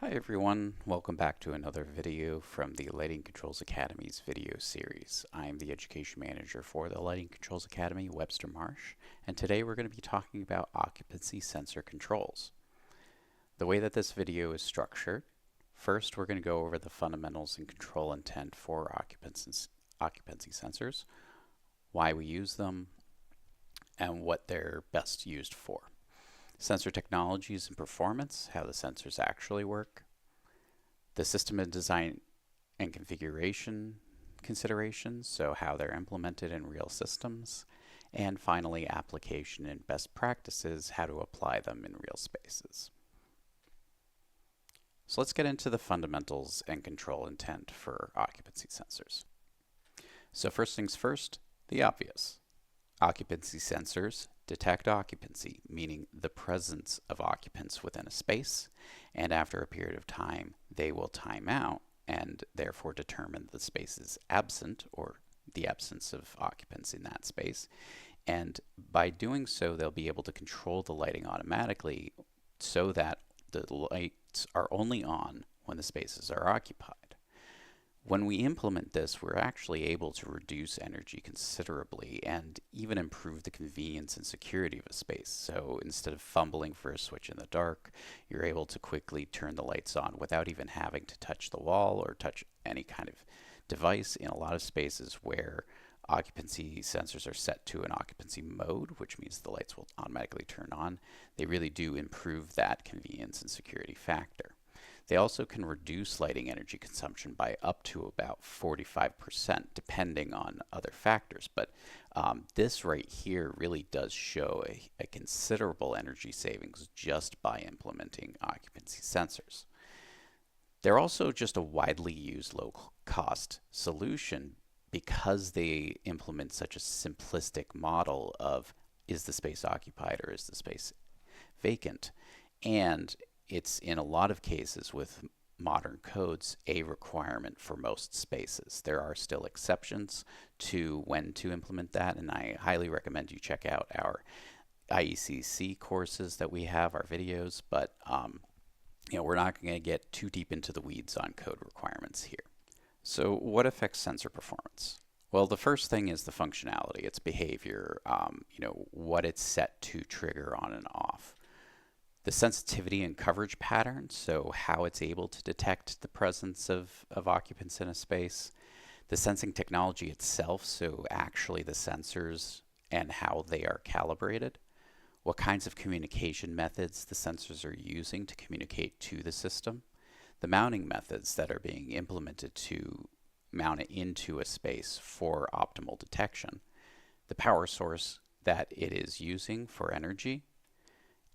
Hi everyone, welcome back to another video from the Lighting Controls Academy's video series. I'm the Education Manager for the Lighting Controls Academy, Webster Marsh, and today we're going to be talking about occupancy sensor controls. The way that this video is structured, first we're going to go over the fundamentals and control intent for occupancy sensors, why we use them, and what they're best used for. Sensor technologies and performance, how the sensors actually work, the system and design and configuration considerations, so how they're implemented in real systems, and finally application and best practices, how to apply them in real spaces. So let's get into the fundamentals and control intent for occupancy sensors. So first things first, the obvious. Occupancy sensors detect occupancy, meaning the presence of occupants within a space, and after a period of time they will time out and therefore determine the space is absent or the absence of occupants in that space. And by doing so, they'll be able to control the lighting automatically so that the lights are only on when the spaces are occupied. When we implement this, we're actually able to reduce energy considerably and even improve the convenience and security of a space. So instead of fumbling for a switch in the dark, you're able to quickly turn the lights on without even having to touch the wall or touch any kind of device. In a lot of spaces where occupancy sensors are set to an occupancy mode, which means the lights will automatically turn on, they really do improve that convenience and security factor. They also can reduce lighting energy consumption by up to about 45%, depending on other factors. But this right here really does show a considerable energy savings just by implementing occupancy sensors. They're also just a widely used low-cost solution because they implement such a simplistic model of is the space occupied or is the space vacant. And it's in a lot of cases with modern codes a requirement for most spaces. There are still exceptions to when to implement that, and I highly recommend you check out our IECC courses that we have, our videos, but we're not going to get too deep into the weeds on code requirements here. So what affects sensor performance? Well, the first thing is the functionality, its behavior, what it's set to trigger on and off. The sensitivity and coverage patterns, so how it's able to detect the presence of occupants in a space. The sensing technology itself, so actually the sensors and how they are calibrated. What kinds of communication methods the sensors are using to communicate to the system. The mounting methods that are being implemented to mount it into a space for optimal detection. The power source that it is using for energy.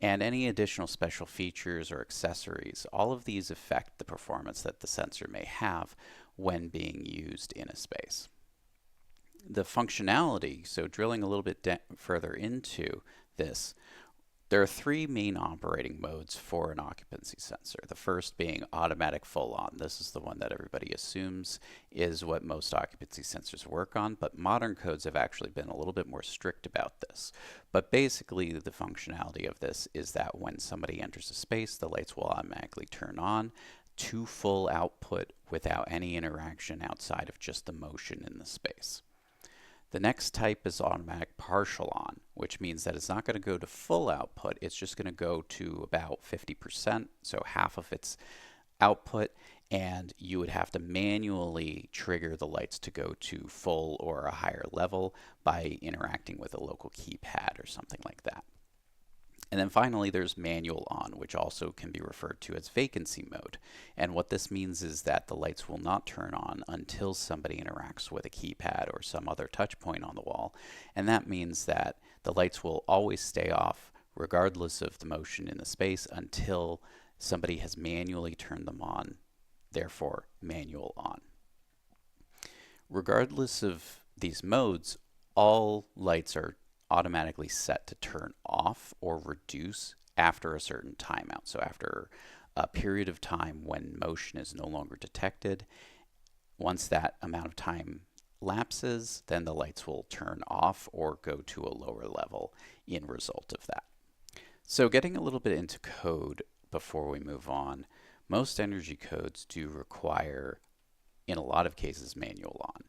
And any additional special features or accessories. All of these affect the performance that the sensor may have when being used in a space. The functionality, so drilling a little bit further into this, there are three main operating modes for an occupancy sensor. The first being automatic full on. This is the one that everybody assumes is what most occupancy sensors work on, but modern codes have actually been a little bit more strict about this. But basically the functionality of this is that when somebody enters a space, the lights will automatically turn on to full output without any interaction outside of just the motion in the space. The next type is automatic partial on, which means that it's not going to go to full output, it's just going to go to about 50%, so half of its output, and you would have to manually trigger the lights to go to full or a higher level by interacting with a local keypad or something like that. And then finally there's manual on, which also can be referred to as vacancy mode. And what this means is that the lights will not turn on until somebody interacts with a keypad or some other touch point on the wall. And that means that the lights will always stay off regardless of the motion in the space until somebody has manually turned them on, therefore manual on. Regardless of these modes, all lights are automatically set to turn off or reduce after a certain timeout. So after a period of time when motion is no longer detected, once that amount of time lapses, then the lights will turn off or go to a lower level in result of that. So getting a little bit into code before we move on, Most energy codes do require, in a lot of cases, manual on.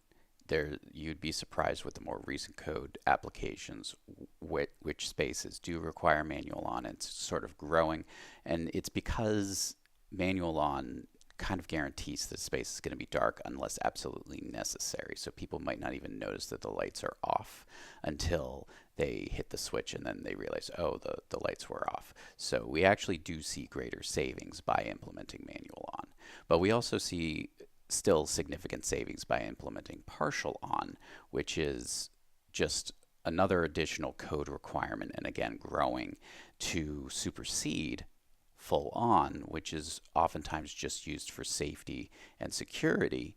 You'd be surprised with the more recent code applications which spaces do require manual on. It's sort of growing, and it's because manual on kind of guarantees the space is going to be dark unless absolutely necessary. So people might not even notice that the lights are off until they hit the switch and then they realize, oh, the lights were off. So we actually do see greater savings by implementing manual on. But we also see still significant savings by implementing partial on, which is just another additional code requirement, and again growing to supersede full on, which is oftentimes just used for safety and security,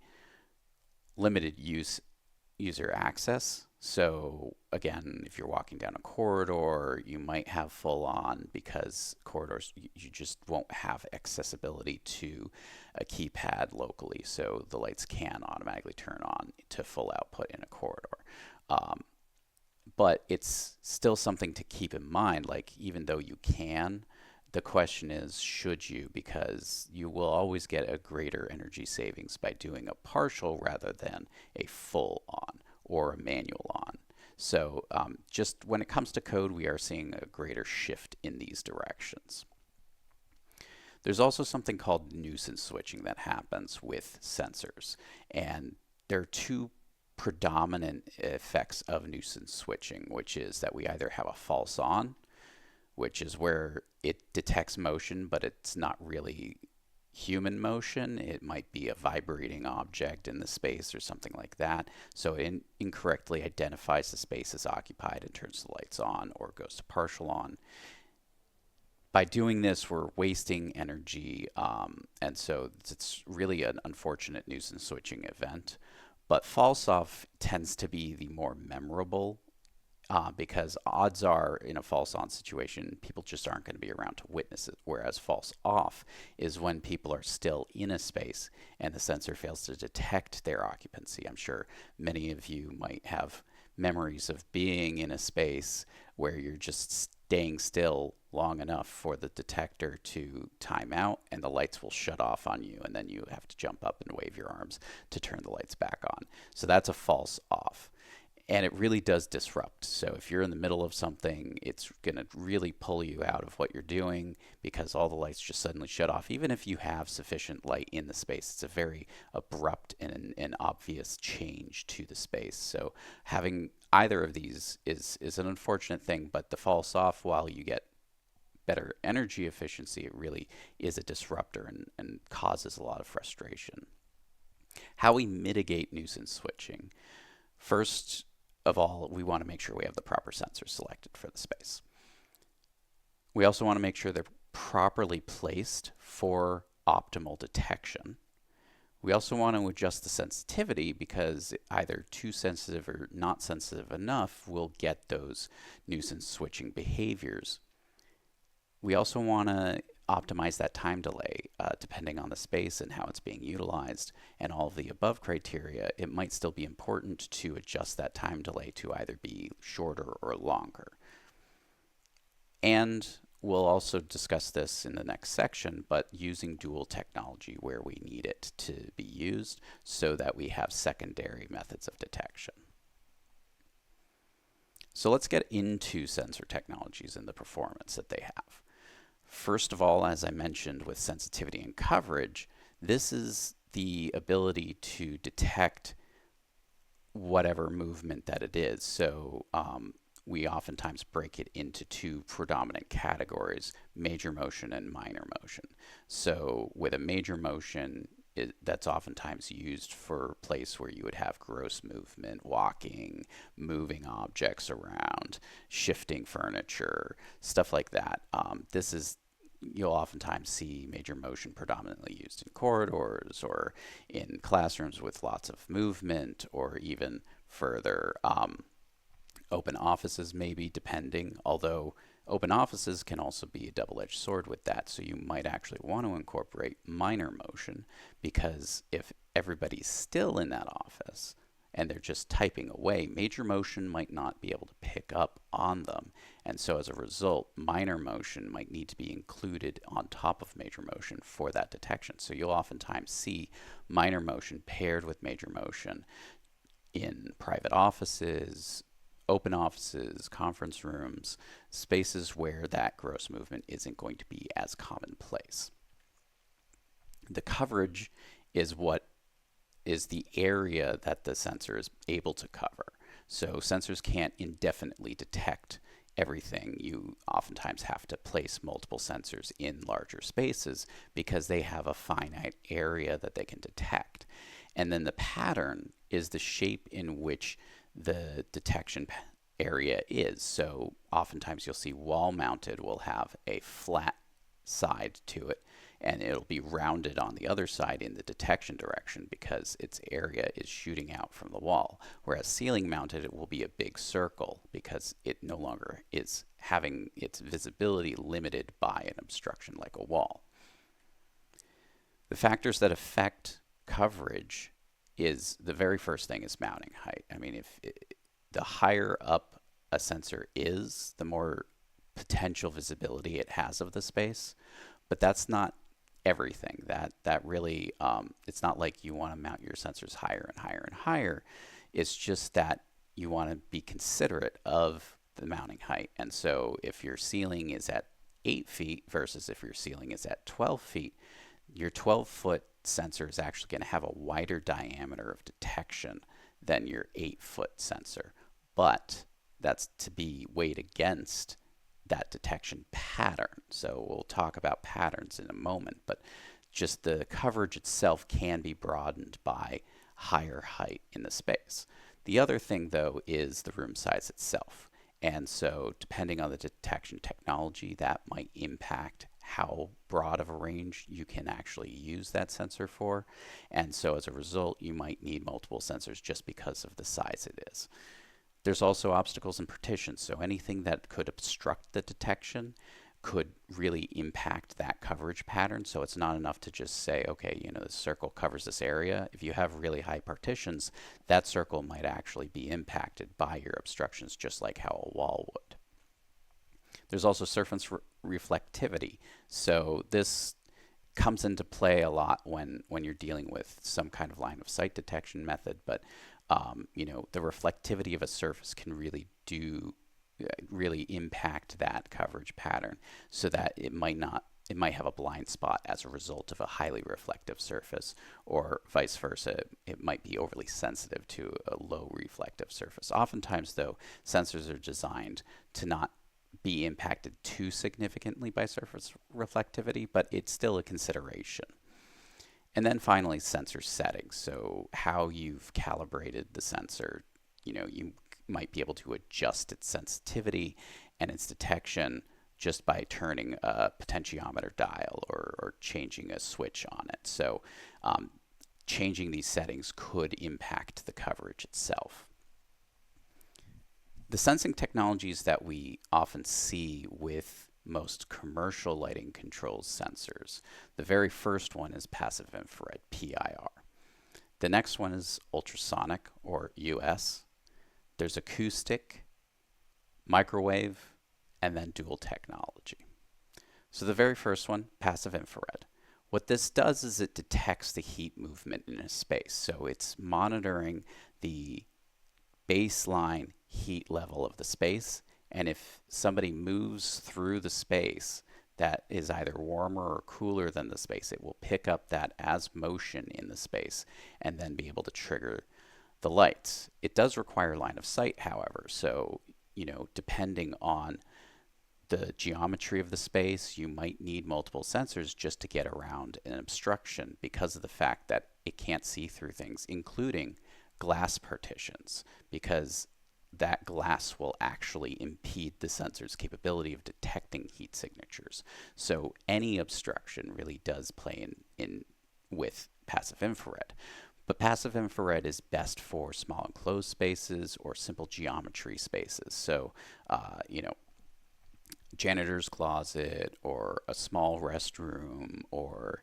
limited user access. So again, if you're walking down a corridor, you might have full on because corridors, you just won't have accessibility to a keypad locally, so the lights can automatically turn on to full output in a corridor. But it's still something to keep in mind, like even though you can, the question is, should you? Because you will always get a greater energy savings by doing a partial rather than a full on or a manual on. So just when it comes to code, we are seeing a greater shift in these directions. There's also something called nuisance switching that happens with sensors. And there are two predominant effects of nuisance switching, which is that we either have a false on, which is where it detects motion, but it's not really human motion. It might be a vibrating object in the space or something like that. So it incorrectly identifies the space as occupied and turns the lights on or goes to partial on. By doing this, we're wasting energy, and so it's really an unfortunate nuisance switching event. But false off tends to be the more memorable because odds are in a false on situation, people just aren't going to be around to witness it. Whereas false off is when people are still in a space and the sensor fails to detect their occupancy. I'm sure many of you might have memories of being in a space where you're just staying still long enough for the detector to time out and the lights will shut off on you, and then you have to jump up and wave your arms to turn the lights back on. So that's a false off. And it really does disrupt. So if you're in the middle of something, it's going to really pull you out of what you're doing because all the lights just suddenly shut off. Even if you have sufficient light in the space, it's a very abrupt and an obvious change to the space. So having either of these is an unfortunate thing, but the false off, while you get better energy efficiency, it really is a disruptor and causes a lot of frustration. How we mitigate nuisance switching. First of all, we want to make sure we have the proper sensors selected for the space. We also want to make sure they're properly placed for optimal detection. We also want to adjust the sensitivity because either too sensitive or not sensitive enough will get those nuisance switching behaviors. We also want to optimize that time delay depending on the space and how it's being utilized and all of the above criteria. It might still be important to adjust that time delay to either be shorter or longer. And we'll also discuss this in the next section, but using dual technology where we need it to be used so that we have secondary methods of detection. So let's get into sensor technologies and the performance that they have. First of all, as I mentioned with sensitivity and coverage, this is the ability to detect whatever movement that it is. So we oftentimes break it into two predominant categories, major motion and minor motion. So with a major motion, that's oftentimes used for a place where you would have gross movement, walking, moving objects around, shifting furniture, stuff like that. You'll oftentimes see major motion predominantly used in corridors or in classrooms with lots of movement, or even further open offices maybe, depending, although open offices can also be a double-edged sword with that, so you might actually want to incorporate minor motion, because if everybody's still in that office and they're just typing away, major motion might not be able to pick up on them. And so as a result, minor motion might need to be included on top of major motion for that detection. So you'll oftentimes see minor motion paired with major motion in private offices, open offices, conference rooms, spaces where that gross movement isn't going to be as commonplace. The coverage is what is the area that the sensor is able to cover. So sensors can't indefinitely detect everything. You oftentimes have to place multiple sensors in larger spaces because they have a finite area that they can detect. And then the pattern is the shape in which the detection area is. So oftentimes you'll see wall mounted will have a flat side to it, and it'll be rounded on the other side in the detection direction because its area is shooting out from the wall. Whereas ceiling mounted, it will be a big circle because it no longer is having its visibility limited by an obstruction like a wall. The factors that affect coverage is, the very first thing is mounting height. I mean, the higher up a sensor is, the more potential visibility it has of the space. But that's not everything. That really, it's not like you want to mount your sensors higher and higher and higher. It's just that you want to be considerate of the mounting height. And so if your ceiling is at 8 feet versus if your ceiling is at 12 feet, your 12-foot sensor is actually going to have a wider diameter of detection than your 8-foot sensor. But that's to be weighed against that detection pattern. So we'll talk about patterns in a moment, but just the coverage itself can be broadened by higher height in the space. The other thing, though, is the room size itself. And so depending on the detection technology, that might impact how broad of a range you can actually use that sensor for. And so as a result, you might need multiple sensors just because of the size it is. There's also obstacles and partitions. So anything that could obstruct the detection could really impact that coverage pattern. So it's not enough to just say, okay, you know, the circle covers this area. If you have really high partitions, that circle might actually be impacted by your obstructions, just like how a wall would. There's also surface reflectivity. So this comes into play a lot when you're dealing with some kind of line of sight detection method, but you know, the reflectivity of a surface can really impact that coverage pattern, so that it might have a blind spot as a result of a highly reflective surface, or vice versa. It might be overly sensitive to a low reflective surface. Oftentimes, though, sensors are designed to not be impacted too significantly by surface reflectivity, but it's still a consideration. And then finally, sensor settings. So how you've calibrated the sensor. You know, you might be able to adjust its sensitivity and its detection just by turning a potentiometer dial or changing a switch on it. So changing these settings could impact the coverage itself. The sensing technologies that we often see with most commercial lighting controls sensors, the very first one is passive infrared, PIR. The next one is ultrasonic, or US. There's acoustic, microwave, and then dual technology. So the very first one, passive infrared. What this does is it detects the heat movement in a space. So it's monitoring the baseline heat level of the space, and if somebody moves through the space that is either warmer or cooler than the space, it will pick up that as motion in the space and then be able to trigger the lights. It does require line of sight, however, so you know, depending on the geometry of the space, you might need multiple sensors just to get around an obstruction because of the fact that it can't see through things, including glass partitions, because that glass will actually impede the sensor's capability of detecting heat signatures. So any obstruction really does play in with passive infrared. But passive infrared is best for small enclosed spaces or simple geometry spaces. So, you know, janitor's closet or a small restroom or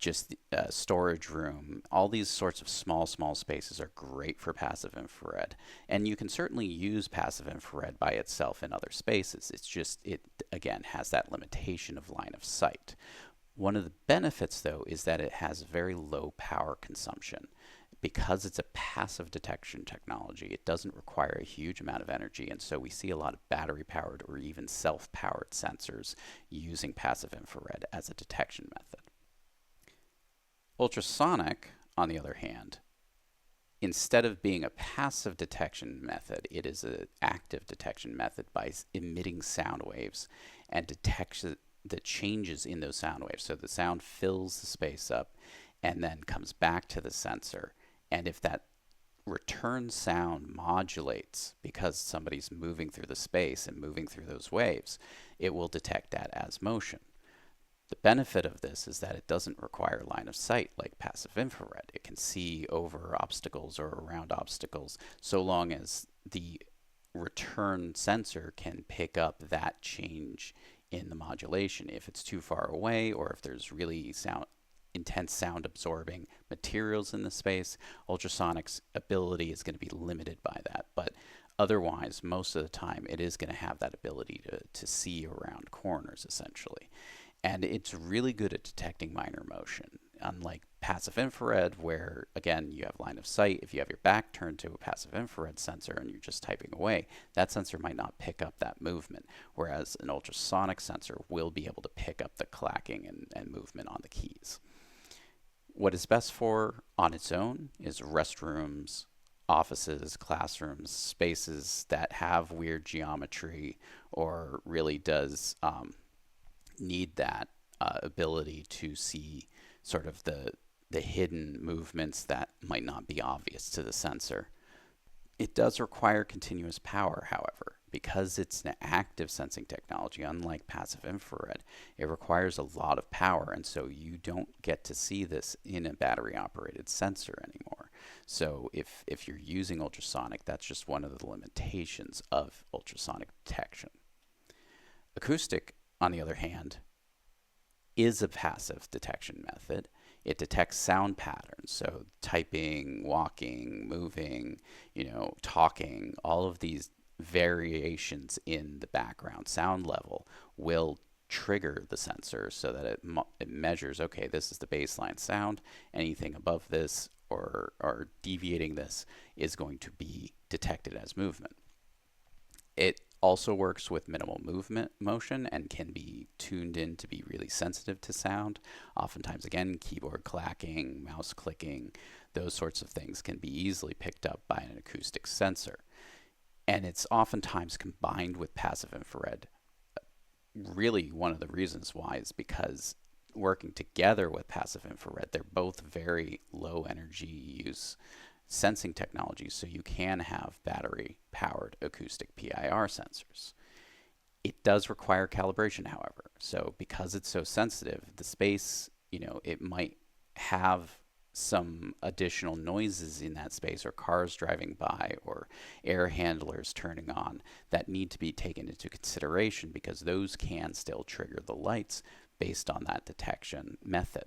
just a storage room. All these sorts of small spaces are great for passive infrared. And you can certainly use passive infrared by itself in other spaces. It's just, it again has that limitation of line of sight. One of the benefits, though, is that it has very low power consumption. Because it's a passive detection technology, it doesn't require a huge amount of energy, and so we see a lot of battery-powered or even self-powered sensors using passive infrared as a detection method. Ultrasonic, on the other hand, instead of being a passive detection method, it is an active detection method by emitting sound waves and detects the changes in those sound waves. So the sound fills the space up and then comes back to the sensor. And if that return sound modulates because somebody's moving through the space and moving through those waves, it will detect that as motion. The benefit of this is that it doesn't require line of sight like passive infrared. It can see over obstacles or around obstacles so long as the return sensor can pick up that change in the modulation. If it's too far away or if there's really intense sound absorbing materials in the space, ultrasonic's ability is going to be limited by that. But otherwise, most of the time, it is going to have that ability to see around corners, essentially. And it's really good at detecting minor motion. Unlike passive infrared, where, again, you have line of sight, if you have your back turned to a passive infrared sensor and you're just typing away, that sensor might not pick up that movement, whereas an ultrasonic sensor will be able to pick up the clacking and movement on the keys. What it's best for on its own is restrooms, offices, classrooms, spaces that have weird geometry or really does need that ability to see sort of the hidden movements that might not be obvious to the sensor. It does require continuous power, however. Because it's an active sensing technology, unlike passive infrared, it requires a lot of power, and so you don't get to see this in a battery-operated sensor anymore. So if you're using ultrasonic, that's just one of the limitations of ultrasonic detection. Acoustic, on the other hand, is a passive detection method. It detects sound patterns, so typing, walking, moving, talking, all of these variations in the background sound level will trigger the sensor so that it measures, okay, this is the baseline sound. Anything above this or deviating this is going to be detected as movement. It also works with minimal motion and can be tuned in to be really sensitive to sound. Oftentimes, again, keyboard clacking, mouse clicking, those sorts of things can be easily picked up by an acoustic sensor. And it's oftentimes combined with passive infrared. Really, one of the reasons why is because working together with passive infrared, they're both very low energy use sensing technologies, so you can have battery-powered acoustic PIR sensors. It does require calibration, however. So because it's so sensitive, the space, it might have some additional noises in that space, or cars driving by, or air handlers turning on, that need to be taken into consideration because those can still trigger the lights based on that detection method.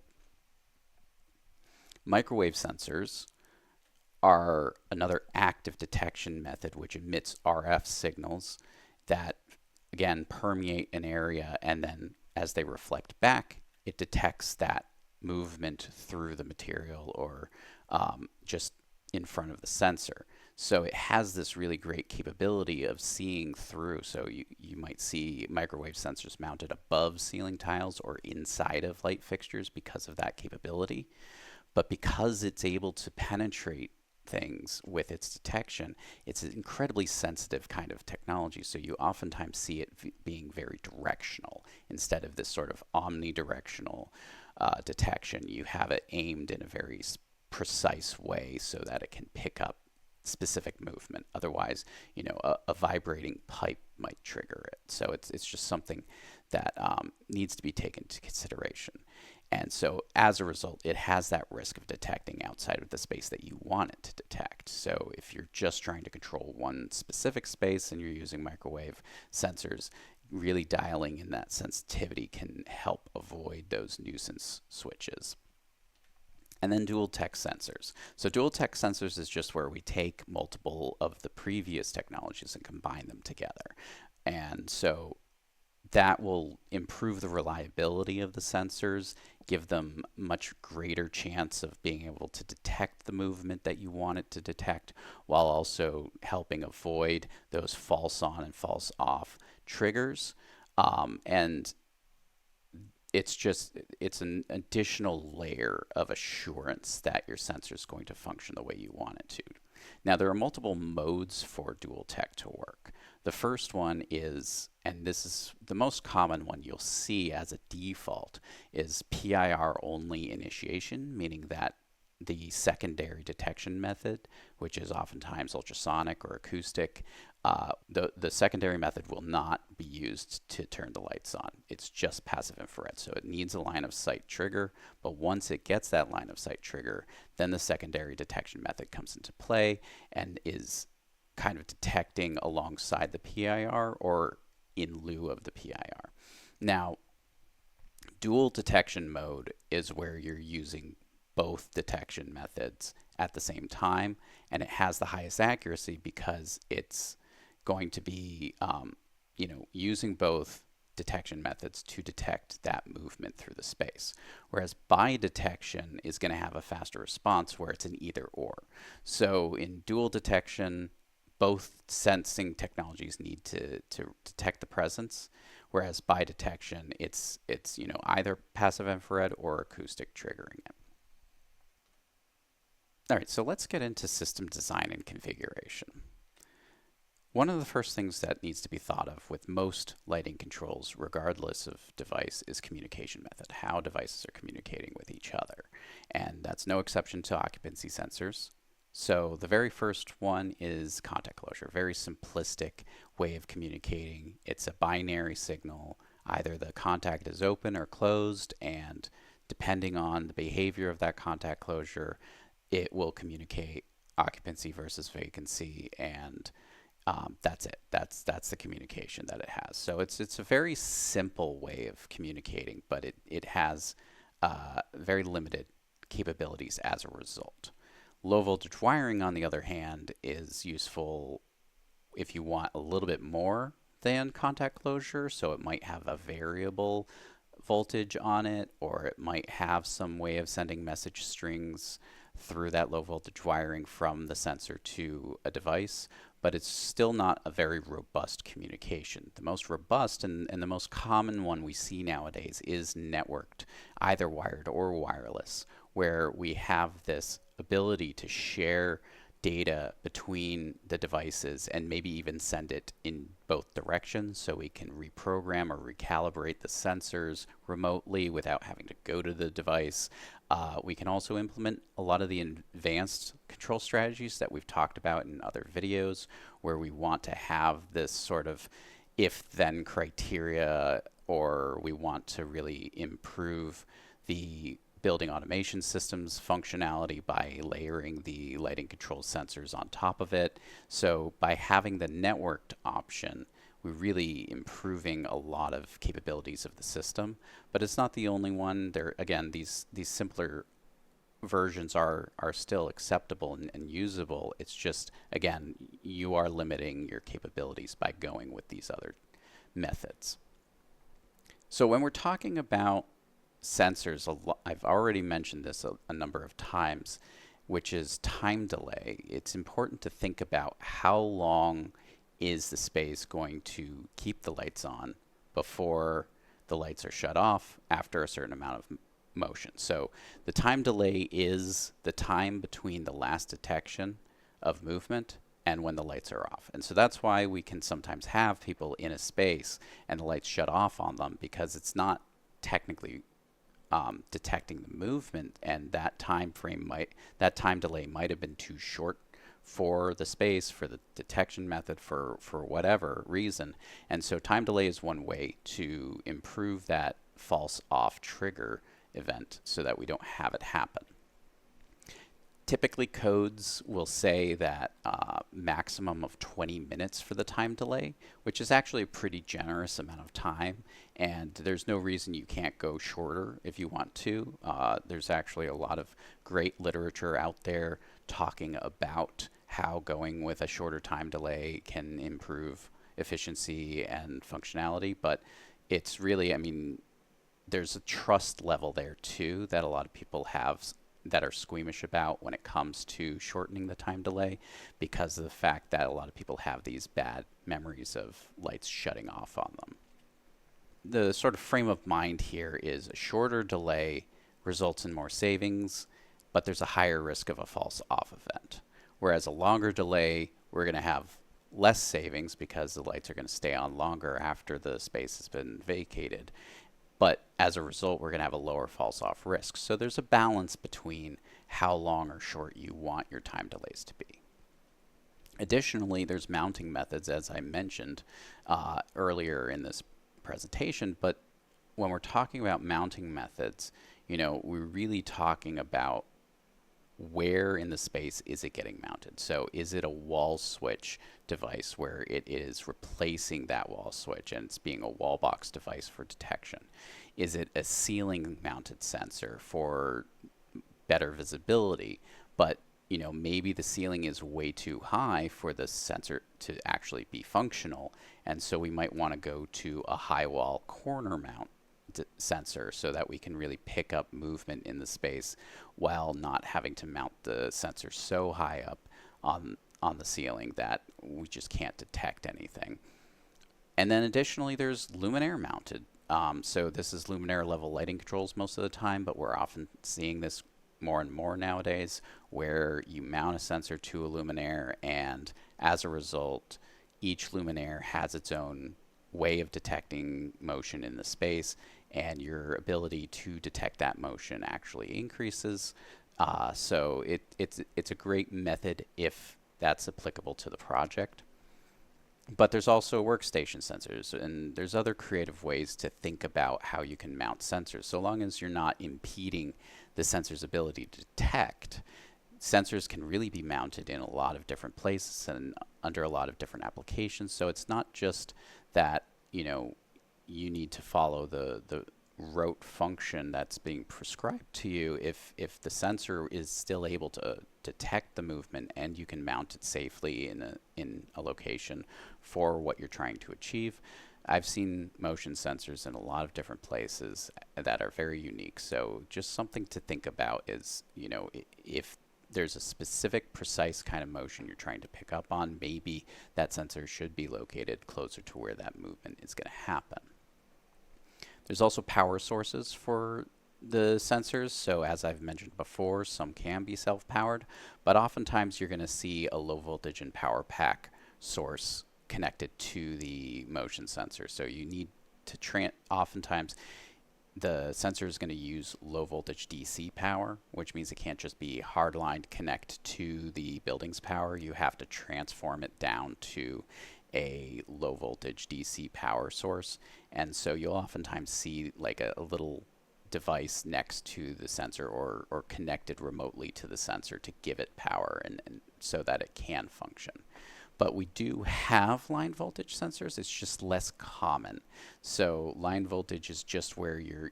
Microwave sensors are another active detection method which emits RF signals that, again, permeate an area, and then as they reflect back, it detects that movement through the material or just in front of the sensor. So it has this really great capability of seeing through. So you might see microwave sensors mounted above ceiling tiles or inside of light fixtures because of that capability. But because it's able to penetrate things with its detection, it's an incredibly sensitive kind of technology. So you oftentimes see it being very directional instead of this sort of omnidirectional detection. You have it aimed in a very precise way so that it can pick up specific movement. Otherwise, a vibrating pipe might trigger it. So it's just something that needs to be taken into consideration. And so as a result, it has that risk of detecting outside of the space that you want it to detect. So if you're just trying to control one specific space and you're using microwave sensors, really dialing in that sensitivity can help avoid those nuisance switches. And then dual tech sensors. So dual tech sensors is just where we take multiple of the previous technologies and combine them together. And so that will improve the reliability of the sensors, give them much greater chance of being able to detect the movement that you want it to detect, while also helping avoid those false on and false off triggers. And it's an additional layer of assurance that your sensor is going to function the way you want it to. Now, there are multiple modes for dual tech to work. The first one is, and this is the most common one you'll see as a default, is PIR only initiation, meaning that the secondary detection method, which is oftentimes ultrasonic or acoustic, the secondary method will not be used to turn the lights on. It's just passive infrared. So it needs a line of sight trigger, but once it gets that line of sight trigger, then the secondary detection method comes into play and is kind of detecting alongside the PIR or in lieu of the PIR. Now, dual detection mode is where you're using both detection methods at the same time, and it has the highest accuracy because it's going to be using both detection methods to detect that movement through the space. Whereas bidetection is going to have a faster response where it's an either or. So in dual detection, both sensing technologies need to detect the presence, whereas bidetection, it's either passive infrared or acoustic triggering it. All right, so let's get into system design and configuration. One of the first things that needs to be thought of with most lighting controls, regardless of device, is communication method, how devices are communicating with each other. And that's no exception to occupancy sensors. So the very first one is contact closure, very simplistic way of communicating. It's a binary signal. Either the contact is open or closed, and depending on the behavior of that contact closure, it will communicate occupancy versus vacancy, and that's it. That's the communication that it has. So it's a very simple way of communicating, but it has very limited capabilities as a result. Low voltage wiring, on the other hand, is useful if you want a little bit more than contact closure. So it might have a variable voltage on it, or it might have some way of sending message strings through that low voltage wiring from the sensor to a device, but it's still not a very robust communication. The most robust and the most common one we see nowadays is networked, either wired or wireless, where we have this ability to share data between the devices and maybe even send it in both directions, so we can reprogram or recalibrate the sensors remotely without having to go to the device. We can also implement a lot of the advanced control strategies that we've talked about in other videos, where we want to have this sort of if-then criteria, or we want to really improve the building automation systems functionality by layering the lighting control sensors on top of it. So by having the networked option, we're really improving a lot of capabilities of the system, but it's not the only one. There, again, these simpler versions are still acceptable and usable. It's just, again, you are limiting your capabilities by going with these other methods. So when we're talking about sensors, I've already mentioned this a number of times, which is time delay. It's important to think about how long is the space going to keep the lights on before the lights are shut off after a certain amount of motion. So the time delay is the time between the last detection of movement and when the lights are off. And so that's why we can sometimes have people in a space and the lights shut off on them, because it's not technically detecting the movement, and that time delay might have been too short for the space, for the detection method, for whatever reason. And so time delay is one way to improve that false off trigger event so that we don't have it happen. Typically, codes will say that maximum of 20 minutes for the time delay, which is actually a pretty generous amount of time, and there's no reason you can't go shorter if you want to. There's actually a lot of great literature out there talking about how going with a shorter time delay can improve efficiency and functionality, but it's really, I mean, there's a trust level there too that a lot of people have that are squeamish about when it comes to shortening the time delay, because of the fact that a lot of people have these bad memories of lights shutting off on them. The sort of frame of mind here is a shorter delay results in more savings, but there's a higher risk of a false off event. Whereas a longer delay, we're going to have less savings because the lights are going to stay on longer after the space has been vacated. But as a result, we're going to have a lower false off risk. So there's a balance between how long or short you want your time delays to be. Additionally, there's mounting methods, as I mentioned earlier in this presentation. But when we're talking about mounting methods, you know, we're really talking about where in the space is it getting mounted. So is it a wall switch device where it is replacing that wall switch and it's being a wall box device for detection? Is it a ceiling mounted sensor for better visibility, but you know, maybe the ceiling is way too high for the sensor to actually be functional, and so we might want to go to a high wall corner mount sensor so that we can really pick up movement in the space while not having to mount the sensor so high up on the ceiling that we just can't detect anything. And then additionally, there's luminaire mounted. So this is luminaire level lighting controls most of the time, but we're often seeing this more and more nowadays where you mount a sensor to a luminaire, and as a result, each luminaire has its own way of detecting motion in the space, and your ability to detect that motion actually increases. So it's a great method if that's applicable to the project. But there's also workstation sensors, and there's other creative ways to think about how you can mount sensors. So long as you're not impeding the sensor's ability to detect, sensors can really be mounted in a lot of different places and under a lot of different applications. So it's not just that, you know, you need to follow the rote function that's being prescribed to you. If the sensor is still able to detect the movement and you can mount it safely in a location for what you're trying to achieve. I've seen motion sensors in a lot of different places that are very unique. So just something to think about is, you know, if there's a specific precise kind of motion you're trying to pick up on, maybe that sensor should be located closer to where that movement is going to happen. There's also power sources for the sensors. So as I've mentioned before, some can be self-powered, but oftentimes you're going to see a low voltage and power pack source connected to the motion sensor. So you need to oftentimes the sensor is going to use low voltage DC power, which means it can't just be hardlined connect to the building's power. You have to transform it down to a low voltage DC power source. And so you'll oftentimes see like a little device next to the sensor or connected remotely to the sensor to give it power and so that it can function. But we do have line voltage sensors. It's just less common. So line voltage is just where you're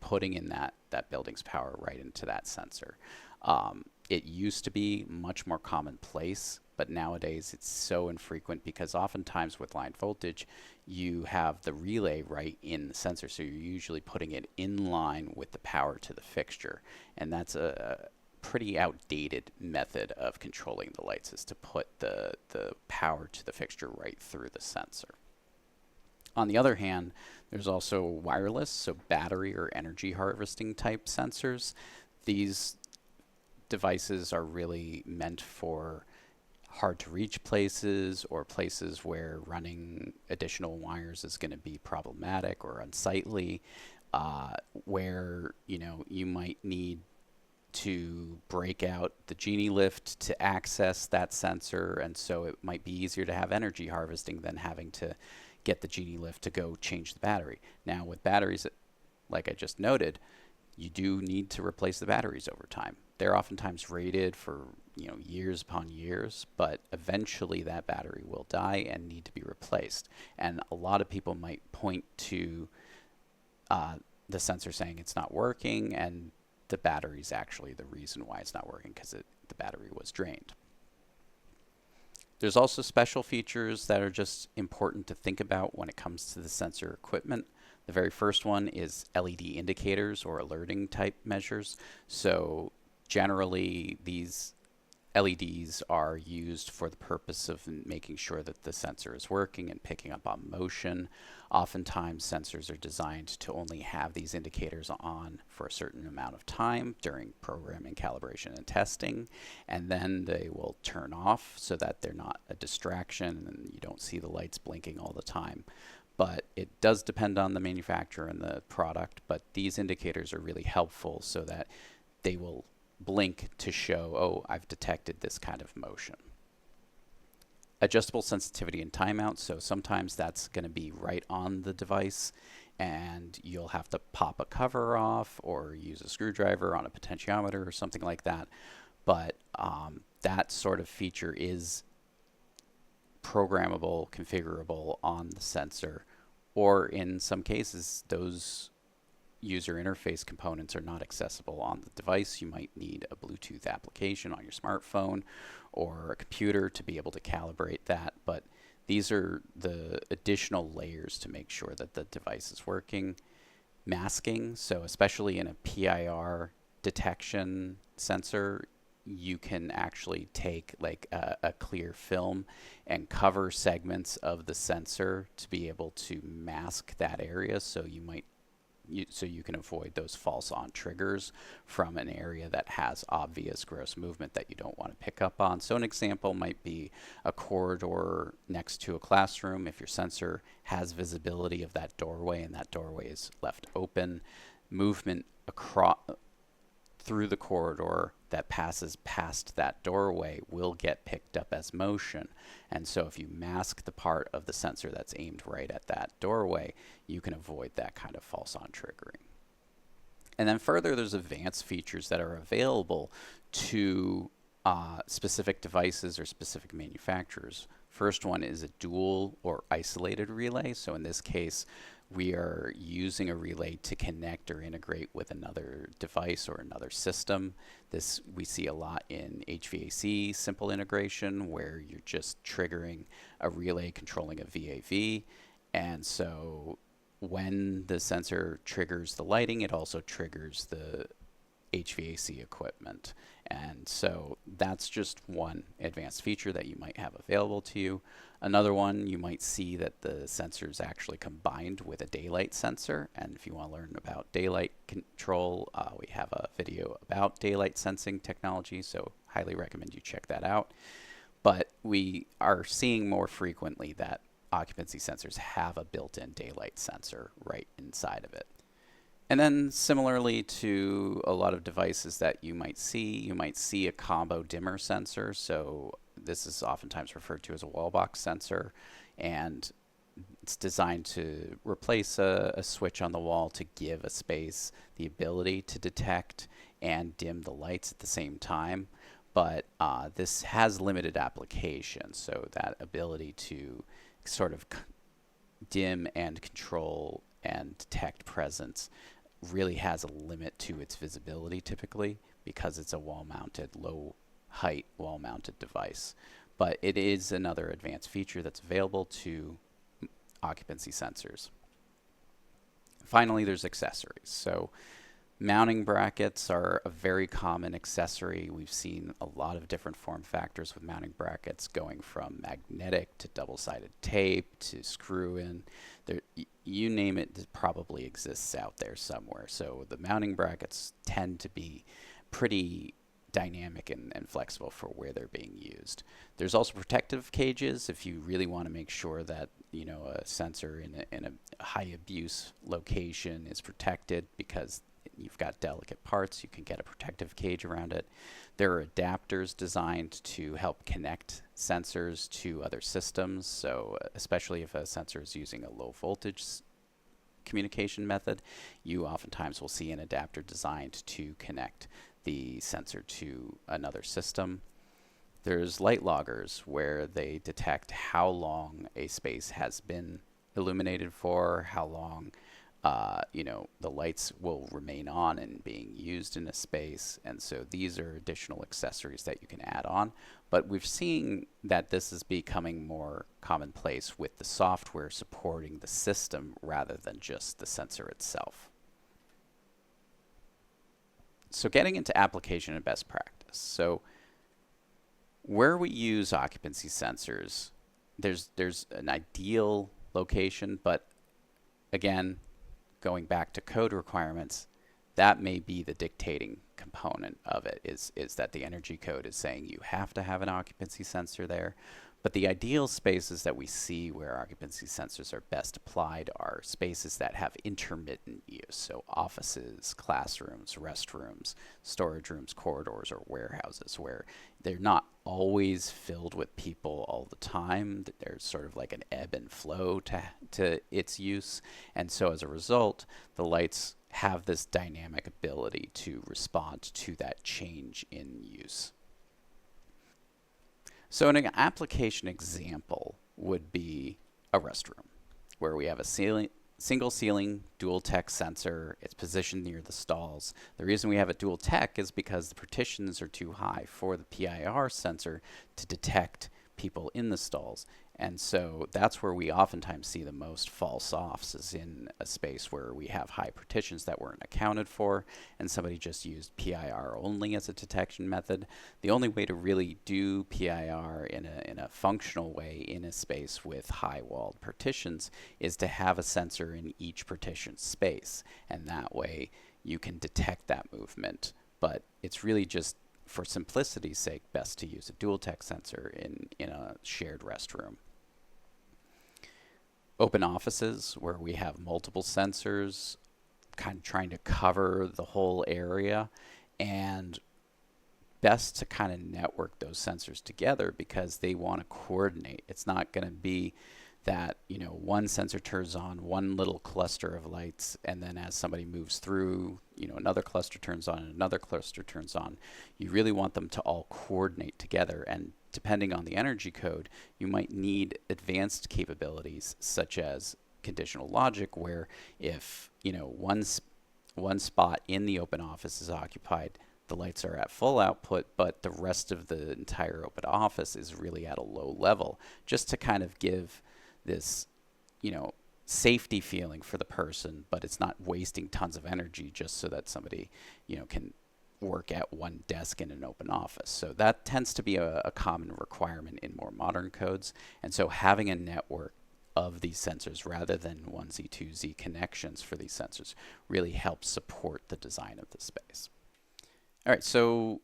putting in that building's power right into that sensor. It used to be much more commonplace, but nowadays it's so infrequent because oftentimes with line voltage, you have the relay right in the sensor. So you're usually putting it in line with the power to the fixture. And that's a pretty outdated method of controlling the lights, is to put the power to the fixture right through the sensor. On the other hand, there's also wireless, so battery or energy harvesting type sensors. These devices are really meant for hard to reach places or places where running additional wires is going to be problematic or unsightly, where you might need to break out the genie lift to access that sensor, and so it might be easier to have energy harvesting than having to get the genie lift to go change the battery. Now with batteries, like I just noted, you do need to replace the batteries over time. they're oftentimes rated for years upon years, but eventually that battery will die and need to be replaced. And a lot of people might point to the sensor saying it's not working, and the battery is actually the reason why it's not working, because the battery was drained. There's also special features that are just important to think about when it comes to the sensor equipment. The very first one is LED indicators or alerting type measures. So generally these LEDs are used for the purpose of making sure that the sensor is working and picking up on motion. Oftentimes sensors are designed to only have these indicators on for a certain amount of time during programming, calibration, and testing, and then they will turn off so that they're not a distraction and you don't see the lights blinking all the time. But it does depend on the manufacturer and the product, but these indicators are really helpful so that they will blink to show, oh, I've detected this kind of motion. Adjustable sensitivity and timeout, so sometimes that's going to be right on the device and you'll have to pop a cover off or use a screwdriver on a potentiometer or something like that. But that sort of feature is programmable, configurable on the sensor, or in some cases those user interface components are not accessible on the device. You might need a Bluetooth application on your smartphone or a computer to be able to calibrate that, but these are the additional layers to make sure that the device is working. Masking, so especially in a PIR detection sensor, you can actually take like a clear film and cover segments of the sensor to be able to mask that area, so you can avoid those false on triggers from an area that has obvious gross movement that you don't want to pick up on. So an example might be a corridor next to a classroom. If your sensor has visibility of that doorway and that doorway is left open, movement across through the corridor that passes past that doorway will get picked up as motion. And so if you mask the part of the sensor that's aimed right at that doorway, you can avoid that kind of false on triggering. And then further, there's advanced features that are available to specific devices or specific manufacturers. First one is a dual or isolated relay. So in this case, we are using a relay to connect or integrate with another device or another system. This we see a lot in HVAC simple integration, where you're just triggering a relay controlling a VAV. And so when the sensor triggers the lighting, it also triggers the HVAC equipment. And so that's just one advanced feature that you might have available to you. Another one, you might see that the sensor is actually combined with a daylight sensor. And if you want to learn about daylight control, we have a video about daylight sensing technology, so highly recommend you check that out. But we are seeing more frequently that occupancy sensors have a built-in daylight sensor right inside of it. And then similarly to a lot of devices that you might see a combo dimmer sensor. So this is oftentimes referred to as a wall box sensor, and it's designed to replace a switch on the wall to give a space the ability to detect and dim the lights at the same time. But this has limited application, so that ability to sort of dim and control and detect presence really has a limit to its visibility typically, because it's a wall-mounted, low-height wall-mounted device. But it is another advanced feature that's available to occupancy sensors. Finally, there's accessories. So mounting brackets are a very common accessory. We've seen a lot of different form factors with mounting brackets, going from magnetic to double-sided tape to screw-in. You name it, it probably exists out there somewhere. So the mounting brackets tend to be pretty dynamic and flexible for where they're being used. There's also protective cages if you really want to make sure that a sensor in a high abuse location is protected, because you've got delicate parts. You can get a protective cage around it. There are adapters designed to help connect sensors to other systems. So especially if a sensor is using a low voltage communication method, you oftentimes will see an adapter designed to connect the sensor to another system. There's light loggers where they detect how long a space has been illuminated for, how long the lights will remain on and being used in a space. And so these are additional accessories that you can add on. But we're seeing that this is becoming more commonplace with the software supporting the system rather than just the sensor itself. So getting into application and best practice. So where we use occupancy sensors, there's an ideal location, but again, going back to code requirements, that may be the dictating component of it, is that the energy code is saying you have to have an occupancy sensor there. But the ideal spaces that we see where occupancy sensors are best applied are spaces that have intermittent use. So offices, classrooms, restrooms, storage rooms, corridors, or warehouses, where they're not always filled with people all the time. There's sort of like an ebb and flow to its use. And so as a result, the lights have this dynamic ability to respond to that change in use. So an application example would be a restroom, where we have a single ceiling dual tech sensor. It's positioned near the stalls. The reason we have a dual tech is because the partitions are too high for the PIR sensor to detect people in the stalls. And so that's where we oftentimes see the most false offs, is in a space where we have high partitions that weren't accounted for and somebody just used PIR only as a detection method. The only way to really do PIR in a functional way in a space with high walled partitions is to have a sensor in each partition space, and that way you can detect that movement. But it's really just, for simplicity's sake, best to use a dual tech sensor in a shared restroom. Open offices, where we have multiple sensors kind of trying to cover the whole area, and best to kind of network those sensors together because they want to coordinate. It's not going to be that one sensor turns on one little cluster of lights, and then as somebody moves through, another cluster turns on and another cluster turns on. You really want them to all coordinate together, and depending on the energy code, you might need advanced capabilities such as conditional logic, where if one spot in the open office is occupied, the lights are at full output, but the rest of the entire open office is really at a low level, just to kind of give this, safety feeling for the person, but it's not wasting tons of energy just so that somebody, can work at one desk in an open office. So that tends to be a common requirement in more modern codes. And so having a network of these sensors rather than 1Z, 2Z connections for these sensors really helps support the design of the space. All right, so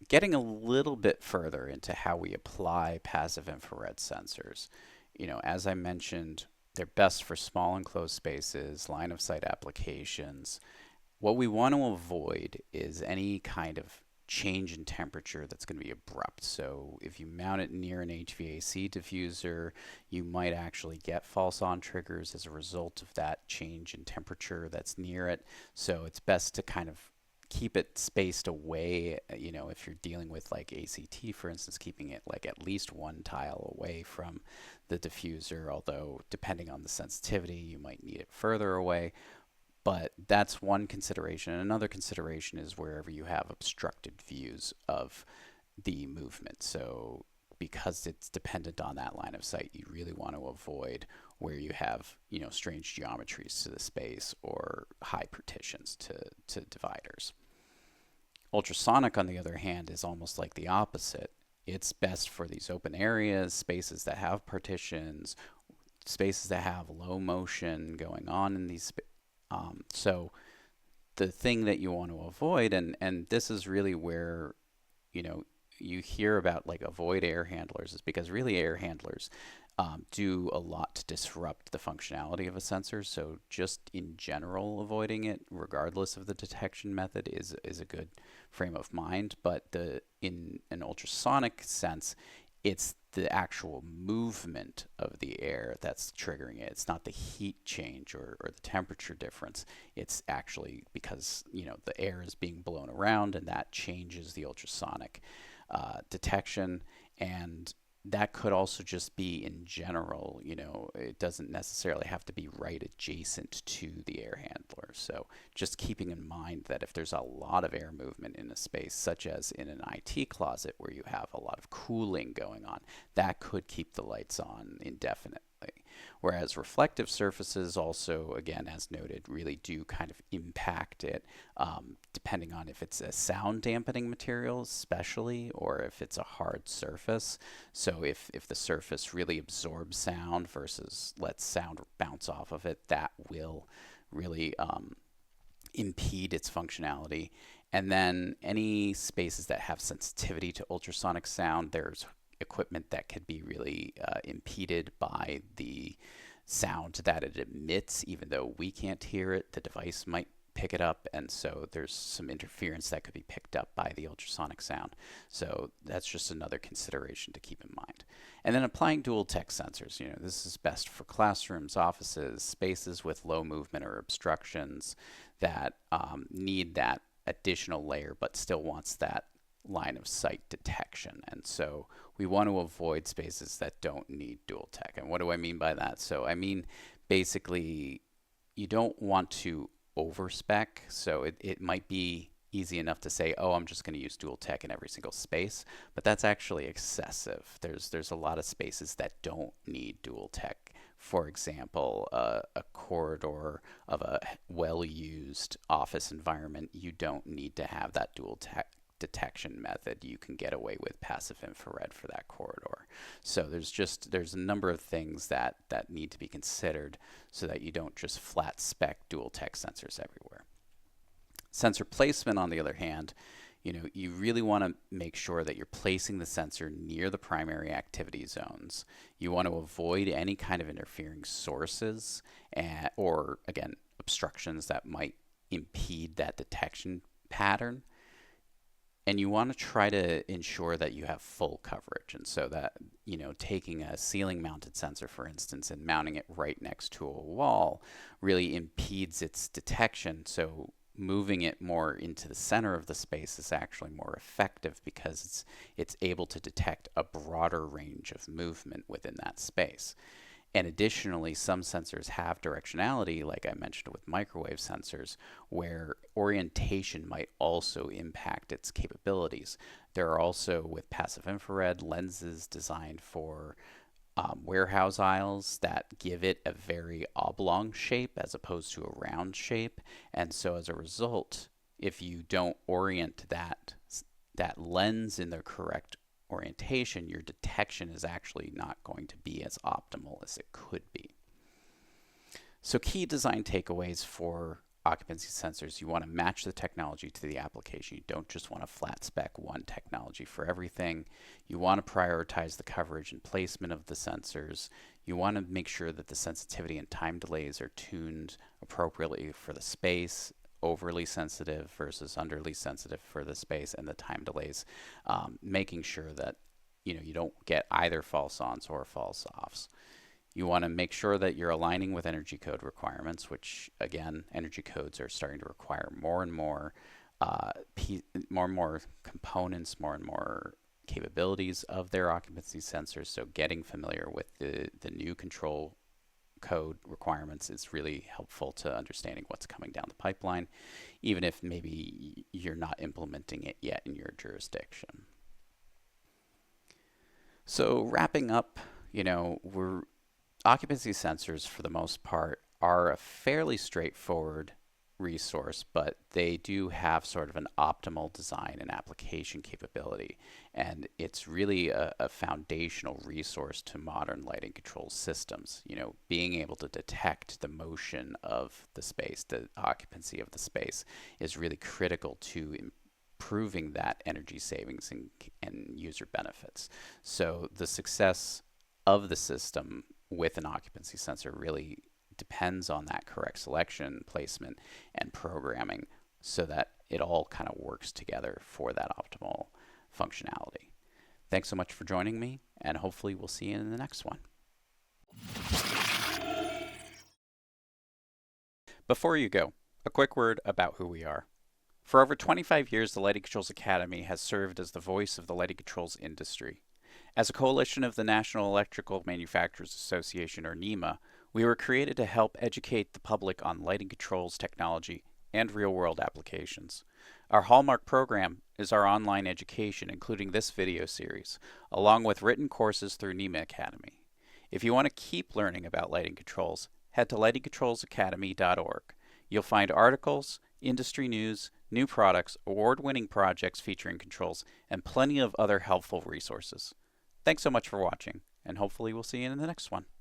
getting a little bit further into how we apply passive infrared sensors. As I mentioned, they're best for small enclosed spaces, line of sight applications. What we want to avoid is any kind of change in temperature that's going to be abrupt. So if you mount it near an HVAC diffuser, you might actually get false on triggers as a result of that change in temperature that's near it. So it's best to kind of keep it spaced away. If you're dealing with like ACT, for instance, keeping it like at least one tile away from the diffuser, although depending on the sensitivity, you might need it further away. But that's one consideration. Another consideration is wherever you have obstructed views of the movement. So because it's dependent on that line of sight, you really want to avoid where you have, strange geometries to the space or high partitions to dividers. Ultrasonic, on the other hand, is almost like the opposite. It's best for these open areas, spaces that have partitions, spaces that have low motion going on in these so the thing that you want to avoid, and this is really where you hear about like avoid air handlers, is because really air handlers do a lot to disrupt the functionality of a sensor. So just in general, avoiding it regardless of the detection method is a good frame of mind. But in an ultrasonic sense, it's the actual movement of the air that's triggering it. It's not the heat change or the temperature difference. It's actually because, the air is being blown around, and that changes the ultrasonic detection. And that could also just be in general, it doesn't necessarily have to be right adjacent to the air handler. So just keeping in mind that if there's a lot of air movement in a space, such as in an IT closet where you have a lot of cooling going on, that could keep the lights on indefinitely. Whereas reflective surfaces also, again, as noted, really do kind of impact it, depending on if it's a sound dampening material especially, or if it's a hard surface. So if the surface really absorbs sound versus lets sound bounce off of it, that will really impede its functionality. And then any spaces that have sensitivity to ultrasonic sound, there's equipment that could be really impeded by the sound that it emits. Even though we can't hear it, the device might pick it up, and so there's some interference that could be picked up by the ultrasonic sound. So that's just another consideration to keep in mind. And then applying dual tech sensors. This is best for classrooms, offices, spaces with low movement or obstructions that need that additional layer but still wants that line of sight detection. And so we want to avoid spaces that don't need dual tech. And what do I mean by that? So I mean, basically, you don't want to overspec. So it might be easy enough to say, oh, I'm just going to use dual tech in every single space, but that's actually excessive. There's a lot of spaces that don't need dual tech. For example, a corridor of a well-used office environment, you don't need to have that dual tech detection method. You can get away with passive infrared for that corridor. So there's a number of things that need to be considered so that you don't just flat spec dual tech sensors everywhere. Sensor placement, on the other hand, you really want to make sure that you're placing the sensor near the primary activity zones. You want to avoid any kind of interfering sources or, again, obstructions that might impede that detection pattern. And you want to try to ensure that you have full coverage. And so that, taking a ceiling mounted sensor, for instance, and mounting it right next to a wall really impedes its detection. So moving it more into the center of the space is actually more effective because it's able to detect a broader range of movement within that space. And additionally, some sensors have directionality, like I mentioned with microwave sensors, where orientation might also impact its capabilities. There are also, with passive infrared, lenses designed for warehouse aisles that give it a very oblong shape as opposed to a round shape. And so as a result, if you don't orient that lens in the correct orientation, your detection is actually not going to be as optimal as it could be. So key design takeaways for occupancy sensors: you want to match the technology to the application. You don't just want to flat spec one technology for everything. You want to prioritize the coverage and placement of the sensors. You want to make sure that the sensitivity and time delays are tuned appropriately for the space, overly sensitive versus underly sensitive for the space, and the time delays, making sure that you don't get either false ons or false offs. You want to make sure that you're aligning with energy code requirements, which, again, energy codes are starting to require more and more components, more and more capabilities of their occupancy sensors. So getting familiar with the new control code requirements is really helpful to understanding what's coming down the pipeline, even if maybe you're not implementing it yet in your jurisdiction. So wrapping up, occupancy sensors, for the most part, are a fairly straightforward resource, but they do have sort of an optimal design and application capability. And it's really a foundational resource to modern lighting control systems. Being able to detect the motion of the space, the occupancy of the space, is really critical to improving that energy savings and user benefits. So the success of the system with an occupancy sensor really depends on that correct selection, placement, and programming so that it all kind of works together for that optimal functionality. Thanks so much for joining me, and hopefully we'll see you in the next one. Before you go, a quick word about who we are. For over 25 years, the Lighting Controls Academy has served as the voice of the lighting controls industry. As a coalition of the National Electrical Manufacturers Association, or NEMA, we were created to help educate the public on lighting controls technology and real-world applications. Our hallmark program is our online education, including this video series, along with written courses through NEMA Academy. If you want to keep learning about lighting controls, head to lightingcontrolsacademy.org. You'll find articles, industry news, new products, award-winning projects featuring controls, and plenty of other helpful resources. Thanks so much for watching, and hopefully we'll see you in the next one.